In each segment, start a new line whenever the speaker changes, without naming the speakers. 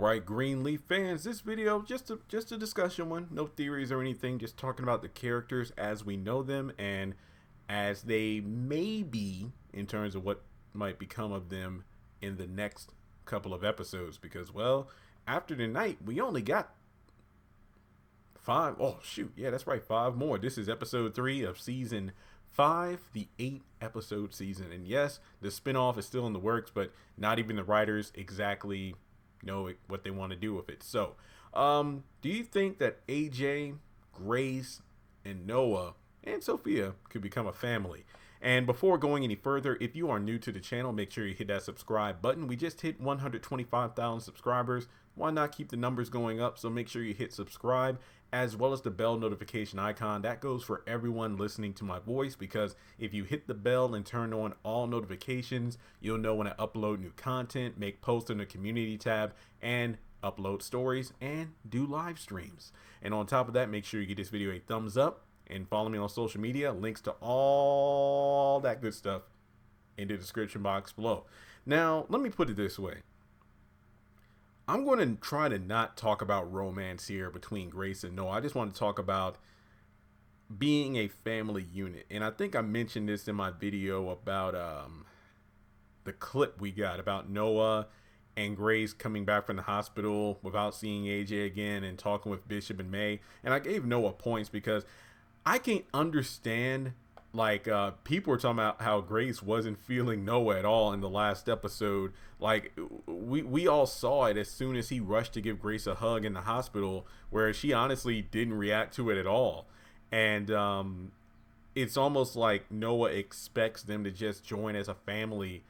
right, Greenleaf fans, this video just a discussion one, no theories or anything, just talking about the characters as we know them and as they may be in terms of what might become of them in the next couple of episodes. Because, well, after tonight, we only got five. Oh shoot, yeah, that's right, five more. This is episode 3 of season 5, the 8 episode season. And yes, the spinoff is still in the works, but not even the writers exactly know what they want to do with it. So, do you think that AJ, Grace, and Noah and Sophia could become a family? And before going any further, if you are new to the channel, make sure you hit that subscribe button. We just hit 125,000 subscribers. Why not keep the numbers going up? So make sure you hit subscribe as well as the bell notification icon. That goes for everyone listening to my voice, because if you hit the bell and turn on all notifications, you'll know when I upload new content, make posts in the community tab, and upload stories and do live streams. And on top of that, make sure you give this video a thumbs up and follow me on social media. Links to all that good stuff in the description box below. Now, let me put it this way. I'm going to try to not talk about romance here between Grace and Noah. I just want to talk about being a family unit. And I think I mentioned this in my video about the clip we got about Noah and Grace coming back from the hospital without seeing AJ again and talking with Bishop and May. And I gave Noah points because I can't understand, like, people were talking about how Grace wasn't feeling Noah at all in the last episode. Like, we all saw it as soon as he rushed to give Grace a hug in the hospital, where she honestly didn't react to it at all. And it's almost like Noah expects them to just join as a family.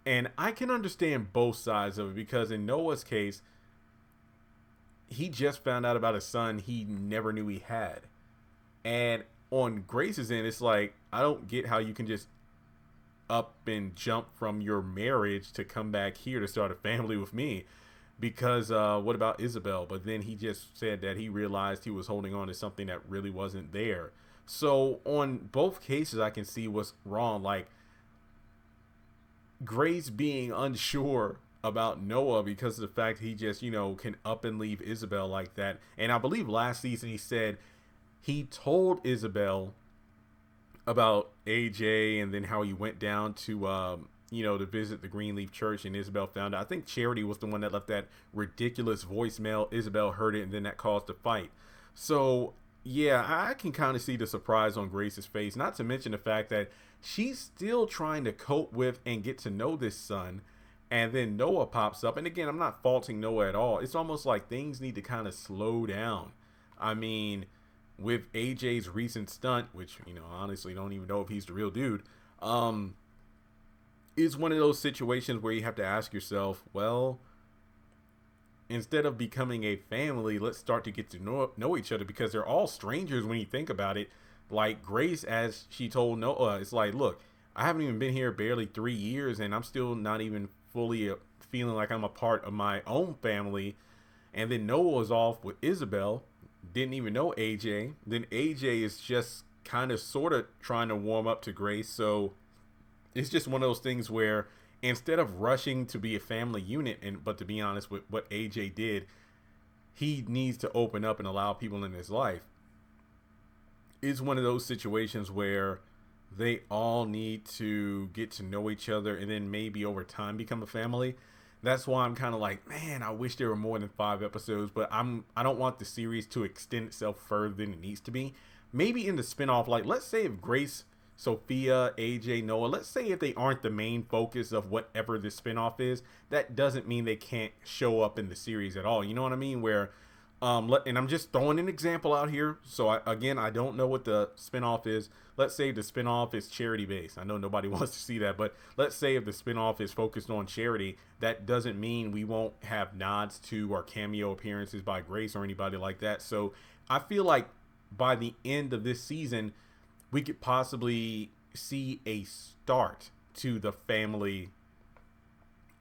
And I can understand both sides of it, because in Noah's case, he just found out about a son he never knew he had. And on Grace's end, it's like, I don't get how you can just up and jump from your marriage to come back here to start a family with me. Because what about Isabel? But then he just said that he realized he was holding on to something that really wasn't there. So on both cases, I can see what's wrong. Like, Grace being unsure about Noah because of the fact he just, can up and leave Isabel like that. And I believe last season he said he told Isabel about AJ and then how he went down to, to visit the Greenleaf Church, and Isabel found out. I think Charity was the one that left that ridiculous voicemail. Isabel heard it, and then that caused a fight. So, yeah, I can kind of see the surprise on Grace's face, not to mention the fact that she's still trying to cope with and get to know this son. And then Noah pops up. And again, I'm not faulting Noah at all. It's almost like things need to kind of slow down. I mean, with AJ's recent stunt, which, I honestly don't even know if he's the real dude, is one of those situations where you have to ask yourself, well, instead of becoming a family, let's start to get to know each other, because they're all strangers when you think about it. Like Grace, as she told Noah, it's like, look, I haven't even been here barely 3 years, and I'm still not even fully feeling like I'm a part of my own family. And then Noah was off with Isabel, didn't even know AJ. Then AJ is just kind of sort of trying to warm up to Grace. So it's just one of those things where instead of rushing to be a family unit, but to be honest with what AJ did, he needs to open up and allow people in his life. It's one of those situations where they all need to get to know each other and then maybe over time become a family. That's why I'm kind of like, man, I wish there were more than 5 episodes, but I don't want the series to extend itself further than it needs to be. Maybe in the spinoff, like, let's say if Grace, Sophia, AJ, Noah, let's say if they aren't the main focus of whatever the spinoff is, that doesn't mean they can't show up in the series at all. You know what I mean? Where, and I'm just throwing an example out here. So I don't know what the spinoff is. Let's say the spinoff is charity based. I know nobody wants to see that, but let's say if the spinoff is focused on charity, that doesn't mean we won't have nods to or cameo appearances by Grace or anybody like that. So I feel like by the end of this season, we could possibly see a start to the family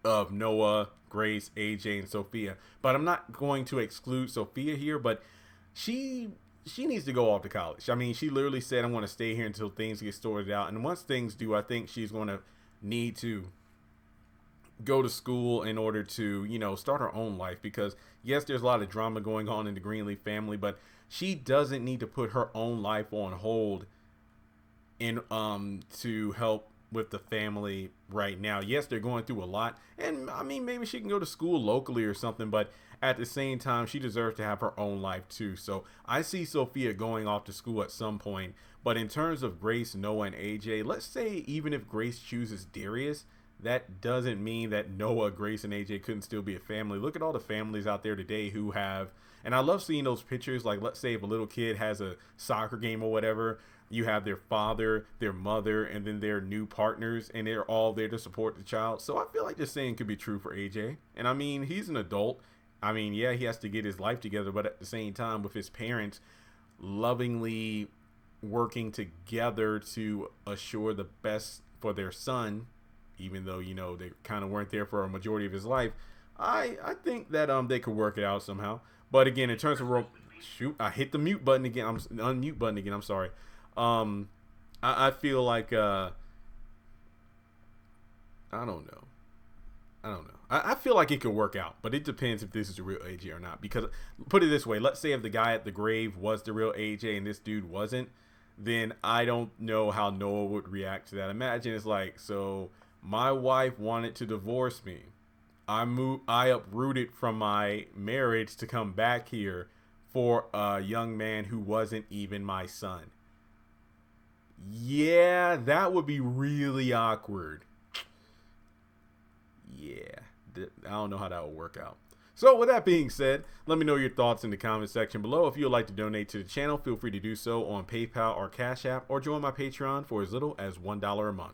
of Noah, Grace, AJ, and Sophia. But I'm not going to exclude Sophia here, but she needs to go off to college. I mean, she literally said, I'm going to stay here until things get sorted out. And once things do, I think she's going to need to go to school in order to, you know, start her own life. Because yes, there's a lot of drama going on in the Greenleaf family, but she doesn't need to put her own life on hold in to help with the family right now. Yes, they're going through a lot, and I mean, maybe she can go to school locally or something, but at the same time, she deserves to have her own life too. So I see Sophia going off to school at some point. But in terms of Grace, Noah, and AJ, let's say even if Grace chooses Darius, that doesn't mean that Noah, Grace, and AJ couldn't still be a family. Look at all the families out there today who have, and I love seeing those pictures. Like, let's say if a little kid has a soccer game or whatever, you have their father, their mother, and then their new partners, and they're all there to support the child. So I feel like this saying could be true for AJ. And I mean, he's an adult. I mean, yeah, he has to get his life together, but at the same time, with his parents lovingly working together to assure the best for their son, even though, you know, they kind of weren't there for a majority of his life, I think that they could work it out somehow. But again, in terms of shoot, I hit the mute button again. Unmute button again. I'm sorry. I feel like I don't know. I feel like it could work out, but it depends if this is the real AJ or not. Because put it this way, let's say if the guy at the grave was the real AJ and this dude wasn't, then I don't know how Noah would react to that. Imagine it's like, so my wife wanted to divorce me. I uprooted from my marriage to come back here for a young man who wasn't even my son. Yeah, that would be really awkward. Yeah, I don't know how that will work out. So with that being said, let me know your thoughts in the comment section below. If you would like to donate to the channel, feel free to do so on PayPal or Cash App, or join my Patreon for as little as $1 a month.